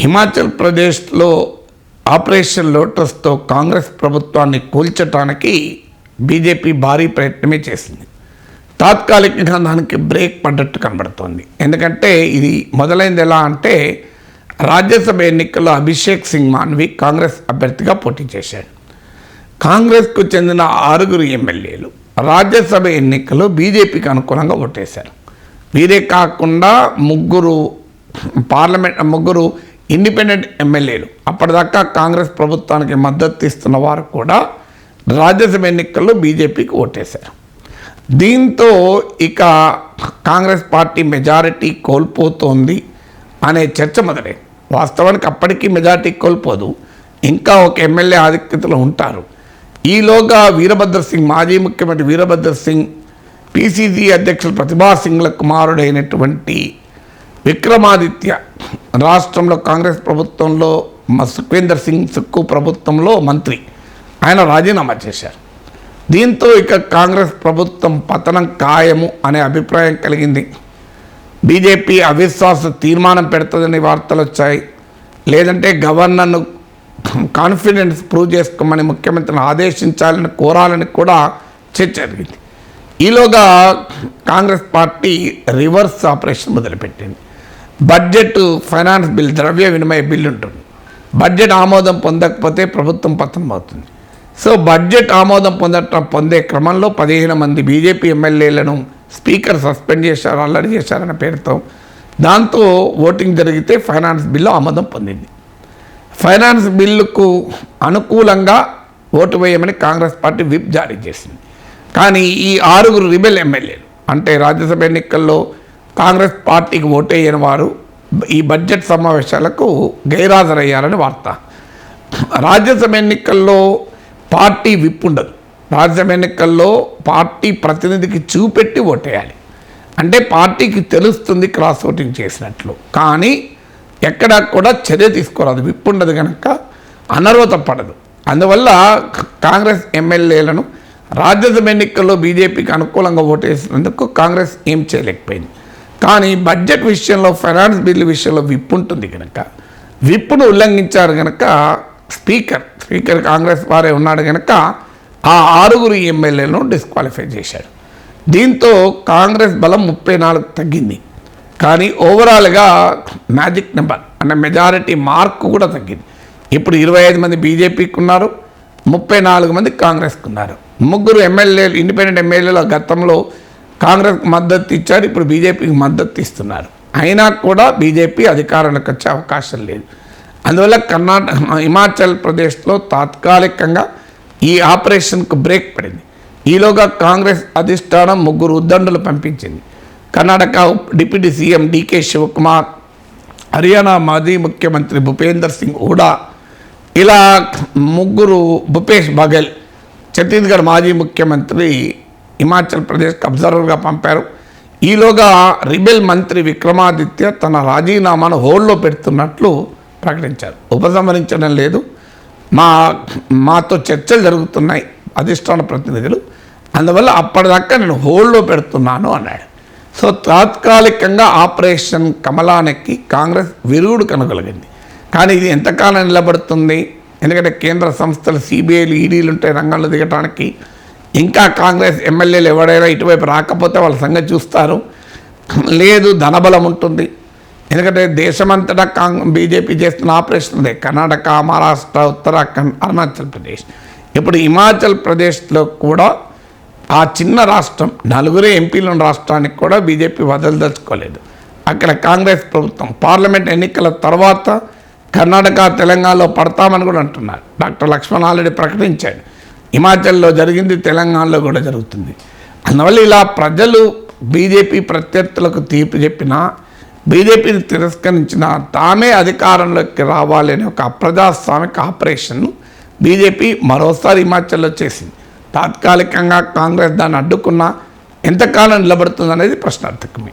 హిమాచల్ ప్రదేశ్లో ఆపరేషన్ లోటస్తో కాంగ్రెస్ ప్రభుత్వాన్ని కూల్చడానికి బీజేపీ భారీ ప్రయత్నమే చేసింది. తాత్కాలికంగా దానికి బ్రేక్ పడ్డట్టు కనబడుతోంది. ఎందుకంటే ఇది మొదలైంది ఎలా అంటే, రాజ్యసభ ఎన్నికల్లో అభిషేక్ సింగ్ మాన్వి కాంగ్రెస్ అభ్యర్థిగా పోటీ చేశాడు. కాంగ్రెస్కు చెందిన 6 ఎమ్మెల్యేలు రాజ్యసభ ఎన్నికల్లో బీజేపీకి అనుకూలంగా ఓటేశారు. వీరే కాకుండా ముగ్గురు ఇండిపెండెంట్ ఎమ్మెల్యేలు అప్పటిదాకా కాంగ్రెస్ ప్రభుత్వానికి మద్దతు ఇస్తున్న వారు కూడా రాజ్యసభ ఎన్నికల్లో బీజేపీకి ఓటేశారు. దీంతో ఇక కాంగ్రెస్ పార్టీ మెజారిటీ కోల్పోతోంది అనే చర్చ మొదలైంది. వాస్తవానికి అప్పటికీ మెజారిటీ కోల్పోదు, ఇంకా ఒక ఎమ్మెల్యే ఆధిక్యతలో ఉంటారు. ఈలోగా మాజీ ముఖ్యమంత్రి వీరభద్ర సింగ్, పిసిసి అధ్యక్షులు ప్రతిభా సింగ్ల కుమారుడైనటువంటి విక్రమాదిత్య రాష్ట్రంలో కాంగ్రెస్ ప్రభుత్వంలో సుఖ్వీందర్ సింగ్ సుక్కు ప్రభుత్వంలో మంత్రి, ఆయన రాజీనామా చేశారు. దీంతో ఇక కాంగ్రెస్ ప్రభుత్వం పతనం ఖాయము అనే అభిప్రాయం కలిగింది. బీజేపీ అవిశ్వాస తీర్మానం పెడుతుందని వార్తలు వచ్చాయి. లేదంటే గవర్నర్ను కాన్ఫిడెన్స్ ప్రూవ్ చేసుకోమని ముఖ్యమంత్రిని ఆదేశించాలని కోరాలని కూడా చర్చ జరిగింది. ఈలోగా కాంగ్రెస్ పార్టీ రివర్స్ ఆపరేషన్ మొదలుపెట్టింది. బడ్జెట్, ఫైనాన్స్ బిల్, ద్రవ్య వినిమయ బిల్లు ఉంటుంది. బడ్జెట్ ఆమోదం పొందకపోతే ప్రభుత్వం పతనం అవుతుంది. సో బడ్జెట్ ఆమోదం పొందే క్రమంలో 15 మంది బీజేపీ ఎమ్మెల్యేలను స్పీకర్ సస్పెండ్ చేశారు, అల్లరి చేశారన్న పేరుతో. దాంతో ఓటింగ్ జరిగితే ఫైనాన్స్ బిల్లు ఆమోదం పొందింది. ఫైనాన్స్ బిల్లుకు అనుకూలంగా ఓటు వేయమని కాంగ్రెస్ పార్టీ విప్ జారీ చేసింది. కానీ ఈ 6 రిబెల్ ఎమ్మెల్యేలు, అంటే రాజ్యసభ ఎన్నికల్లో కాంగ్రెస్ పార్టీకి ఓటేయని వారు ఈ బడ్జెట్ సమావేశాలకు గైరాజరయ్యారని వార్త. రాజ్యసభ ఎన్నికల్లో పార్టీ విప్ ఉండదు. రాజ్యసభ ఎన్నికల్లో పార్టీ ప్రతినిధికి చూపెట్టి ఓటేయాలి. అంటే పార్టీకి తెలుస్తుంది క్రాస్ ఓటింగ్ చేసినట్లు. కానీ ఎక్కడా కూడా చర్య తీసుకోరాదు, విప్ ఉండదు కనుక అనర్హత పడదు. అందువల్ల కాంగ్రెస్ ఎమ్మెల్యేలను రాజ్యసభ ఎన్నికల్లో బీజేపీకి అనుకూలంగా ఓటేసినందుకు కాంగ్రెస్ ఏం చేయలేకపోయింది. కానీ బడ్జెట్ విషయంలో, ఫైనాన్స్ బిల్లు విషయంలో విప్ ఉంటుంది కనుక, విప్ను ఉల్లంఘించారు కనుక స్పీకర్ కాంగ్రెస్ వారే ఉన్నాడు కనుక ఆ 6 ఎమ్మెల్యేలను డిస్క్వాలిఫై చేశాడు. దీంతో కాంగ్రెస్ బలం 34 తగ్గింది. కానీ ఓవరాల్గా మ్యాజిక్ నెంబర్ అంటే మెజారిటీ మార్కు కూడా తగ్గింది. ఇప్పుడు 25 మంది బీజేపీకి ఉన్నారు, 34 మంది కాంగ్రెస్కి ఉన్నారు. 3 ఎమ్మెల్యేలు, ఇండిపెండెంట్ ఎమ్మెల్యేలు గతంలో కాంగ్రెస్కి మద్దతు ఇచ్చారు, ఇప్పుడు బీజేపీకి మద్దతు ఇస్తున్నారు. అయినా కూడా బీజేపీ అధికారంలోకి వచ్చే అవకాశం లేదు. అందువల్ల హిమాచల్ ప్రదేశ్లో తాత్కాలికంగా ఈ ఆపరేషన్కు బ్రేక్ పడింది. ఈలోగా కాంగ్రెస్ అధిష్టానం 3 ఉద్దండులు పంపించింది. కర్ణాటక డిప్యూటీ సీఎం డీకే శివకుమార్, హర్యానా మాజీ ముఖ్యమంత్రి భూపేందర్ సింగ్ హూడా, ఇలా 3 భూపేష్ బఘెల్, ఛత్తీస్గఢ్ మాజీ ముఖ్యమంత్రి హిమాచల్ ప్రదేశ్కి అబ్జర్వర్గా పంపారు. ఈలోగా రిబెల్ మంత్రి విక్రమాదిత్య తన రాజీనామాను హోల్డ్లో పెడుతున్నట్లు ప్రకటించారు. ఉపసంహరించడం లేదు, మాతో చర్చలు జరుగుతున్నాయి అధిష్టాన ప్రతినిధులు, అందువల్ల అప్పటిదాకా నేను హోల్డ్లో పెడుతున్నాను అన్నాడు. సో తాత్కాలికంగా ఆపరేషన్ కమలానికి కాంగ్రెస్ విరుగుడు కనుగొలిగింది. కానీ ఇది ఎంతకాలం నిలబడుతుంది? ఎందుకంటే కేంద్ర సంస్థలు, సిబిఐలు, ఈడీలు ఉంటాయి రంగంలో దిగటానికి. ఇంకా కాంగ్రెస్ ఎమ్మెల్యేలు ఎవరైనా ఇటువైపు రాకపోతే వాళ్ళ సంగతి చూస్తారు. లేదు, ధనబలం ఉంటుంది. ఎందుకంటే దేశమంతటా బీజేపీ చేస్తున్న ఆపరేషన్లే కర్ణాటక, మహారాష్ట్ర, ఉత్తరాఖండ్, అరుణాచల్ ప్రదేశ్. ఇప్పుడు హిమాచల్ ప్రదేశ్లో కూడా ఆ చిన్న రాష్ట్రం, 4 ఎంపీలు ఉన్న రాష్ట్రానికి కూడా బీజేపీ వదలదలుచుకోలేదు. అక్కడ కాంగ్రెస్ ప్రభుత్వం పార్లమెంట్ ఎన్నికల తర్వాత కర్ణాటక, తెలంగాణలో పడతామని కూడా అంటున్నారు. డాక్టర్ లక్ష్మణ్ ఆల్రెడీ ప్రకటించాడు, హిమాచల్లో జరిగింది, తెలంగాణలో కూడా జరుగుతుంది. అందువల్ల ఇలా ప్రజలు బీజేపీ ప్రత్యర్థులకు తీర్పు చెప్పినా, బీజేపీని తిరస్కరించిన తామే అధికారంలోకి రావాలనే ఒక అప్రజాస్వామిక ఆపరేషన్ను బీజేపీ మరోసారి హిమాచల్లో చేసింది. తాత్కాలికంగా కాంగ్రెస్ దాన్ని అడ్డుకున్నా ఎంతకాలం నిలబడుతుందనేది ప్రశ్నార్థకమే.